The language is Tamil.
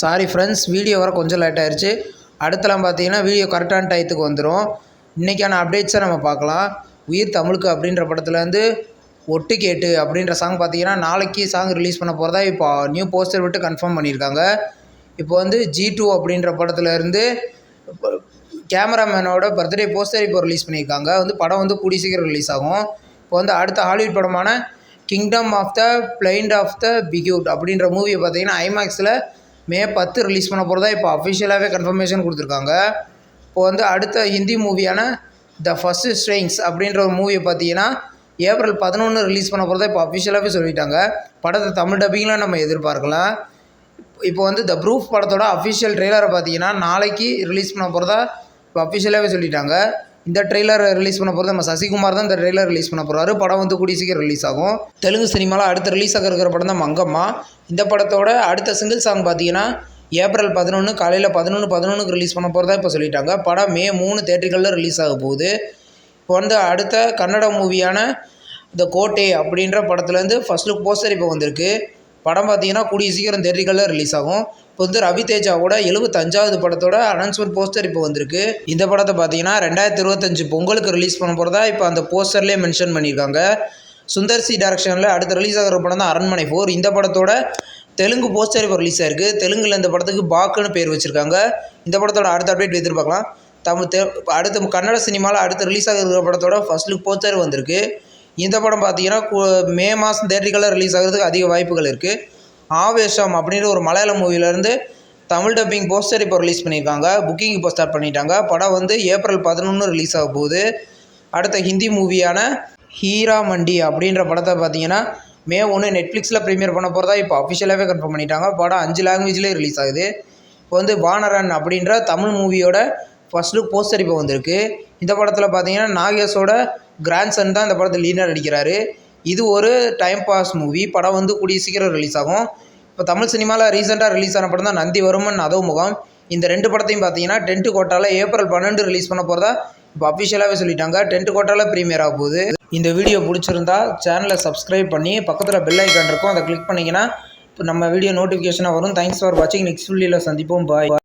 சாரி ஃப்ரெண்ட்ஸ், வீடியோ வர கொஞ்சம் லேட் ஆயிடுச்சு. அடுத்தலாம் பார்த்தீங்கன்னா வீடியோ கரெக்டான டயத்துக்கு வந்துடும். இன்றைக்கான அப்டேட்ஸை நம்ம பார்க்கலாம். உயிர் தமிழுக்கு அப்படின்ற படத்துலேருந்து ஒட்டு கேட்டு அப்படின்ற சாங் பார்த்தீங்கன்னா நாளைக்கு சாங் ரிலீஸ் பண்ண போகிறதா இப்போ நியூ போஸ்டர் விட்டு கன்ஃபார்ம் பண்ணியிருக்காங்க. இப்போ வந்து G2 அப்படின்ற படத்துலேருந்து கேமராமேனோட பர்த்டே போஸ்டர் இப்போ ரிலீஸ் பண்ணியிருக்காங்க. படம் கூடிய சீக்கிரம் ரிலீஸ் ஆகும். இப்போ அடுத்த ஹாலிவுட் படமான kingdom of the blind of the பிக்யூட் அப்படின்ற மூவியை பார்த்தீங்கன்னா ஐமேக்ஸில் மே 10 ரிலீஸ் பண்ண போகிறதா இப்போ அஃபிஷியலாகவே கன்ஃபர்மேஷன் கொடுத்துருக்காங்க. இப்போ அடுத்த ஹிந்தி மூவியான த ஃபஸ்ட்டு ஸ்ட்ரெயின்ஸ் அப்படின்ற ஒரு மூவியை பார்த்தீங்கன்னா ஏப்ரல் 11 ரிலீஸ் பண்ண போகிறதா இப்போ அஃபிஷியலாகவே சொல்லிட்டாங்க. படத்தை தமிழ் டப்பிங்கில் நம்ம எதிர்பார்க்கலாம். இப்போ த ப்ரூஃப் படத்தோட அஃபிஷியல் ட்ரெய்லரை பார்த்தீங்கன்னா நாளைக்கு ரிலீஸ் பண்ண போகிறதா இப்போ அஃபிஷியலாகவே சொல்லிட்டாங்க. இந்த ட்ரெய்லர் ரிலீஸ் பண்ண போகிறது நம்ம சசிகுமார் தான் இந்த ட்ரெய்லர் ரிலீஸ் பண்ண போகிறாரு. படம் கூடிய சீக்கிரம் ரிலீஸ் ஆகும். தெலுங்கு சினிமாவில் அடுத்த ரிலீஸ் ஆக இருக்கிற படம் தான் மங்கம்மா. இந்த படத்தோட அடுத்த சிங்கிள் சாங் பார்த்தீங்கன்னா ஏப்ரல் 11 காலையில் 11:11 ரிலீஸ் பண்ண போகிறதா இப்போ சொல்லிட்டாங்க. படம் மே 3 தேட்டர்களில் ரிலீஸ் ஆக போகுது. இப்போ அடுத்த கன்னட மூவியான த கோட்டை அப்படின்ற படத்துலேருந்து ஃபர்ஸ்ட் லுக் போஸ்டர் இப்போ வந்திருக்கு. படம் பார்த்தீங்கன்னா கூடிய சீக்கிரம் தேட்டர்களில் ரிலீஸ் ஆகும். இப்போ ரவி தேஜாவோட 75வது படத்தோட அனௌன்ஸ்மெண்ட் போஸ்டர் இப்போ வந்திருக்கு. இந்த படத்தை பார்த்தீங்கன்னா 2025 பொங்கலுக்கு ரிலீஸ் பண்ண போகிறதா இப்போ அந்த போஸ்டர்லேயே மென்ஷன் பண்ணியிருக்காங்க. சுந்தர் சி டைரக்ஷனில் அடுத்த ரிலீஸ் ஆகிற படம் தான் அரண்மனை 4. இந்த படத்தோட தெலுங்கு போஸ்டர் இப்போ ரிலீஸ் ஆயிருக்கு. தெலுங்கில் இந்த படத்துக்கு பாக்குன்னு பேர் வச்சுருக்காங்க. இந்த படத்தோட அடுத்த அப்டேட் எதிர்பார்க்கலாம். அடுத்த கன்னட சினிமாவில் அடுத்த ரிலீஸ் ஆகிற படத்தோட ஃபர்ஸ்ட் லுக் போஸ்டர் வந்திருக்கு. இந்த படம் பார்த்தீங்கன்னா மே மாதம் தேட்டர்களில் ரிலீஸ் ஆகிறதுக்கு அதிக வாய்ப்புகள் இருக்குது. ஆவேஷம் அப்படின்ற ஒரு மலையாள மூவிலேருந்து தமிழ் டப்பிங் போஸ்டர் இப்போ ரிலீஸ் பண்ணியிருக்காங்க. புக்கிங் இப்போ ஸ்டார்ட் பண்ணிட்டாங்க. படம் ஏப்ரல் 11 ரிலீஸ் ஆக போகுது. அடுத்த ஹிந்தி மூவியான ஹீரா மண்டி அப்படின்ற படத்தை பார்த்தீங்கன்னா மே 1 நெட்ஃப்ளிக்ஸில் ப்ரீமியர் பண்ண போகிறதா இப்போ அஃபிஷியலாகவே கன்ஃபார்ம் பண்ணிட்டாங்க. படம் 5 லாங்குவேஜ்லேயே ரிலீஸ் ஆகுது. இப்போ வானரன் அப்படின்ற தமிழ் மூவியோட ஃபர்ஸ்ட் லுக் போஸ்டர் இப்போ வந்திருக்கு. இந்த படத்தில் பார்த்தீங்கன்னா நாகேஷோட கிராண்ட்சன் தான் இந்த படத்தில் லீடர் நடிக்கிறாரு. இது ஒரு டைம் பாஸ் மூவி. படம் கூடிய சீக்கிரம் ரிலீஸ் ஆகும். இப்போ தமிழ் சினிமாவில் ரீசெண்டாக ரிலீஸ் ஆன படம் தான் நந்திவர்மன் அதோமுகம். இந்த 2 படத்தையும் பார்த்தீங்கன்னா டென்ட் கோட்டாவில் ஏப்ரல் 12 ரிலீஸ் பண்ண போகிறதா இப்போ அஃபிஷியலாகவே சொல்லிட்டாங்க. டென்ட் கோட்டாவில் ப்ரீமியர் ஆக போகுது. இந்த வீடியோ பிடிச்சிருந்தா சேனலை சப்ஸ்கிரைப் பண்ணி பக்கத்தில் பெல் ஐக்கான் இருக்கும், அதை கிளிக் பண்ணிங்கன்னா இப்போ நம்ம வீடியோ நோட்டிஃபிகேஷனாக வரும். தேங்க்ஸ் ஃபார் வாட்சிங். நெக்ஸ்ட் வீடியோவில் சந்திப்போம். பாய்.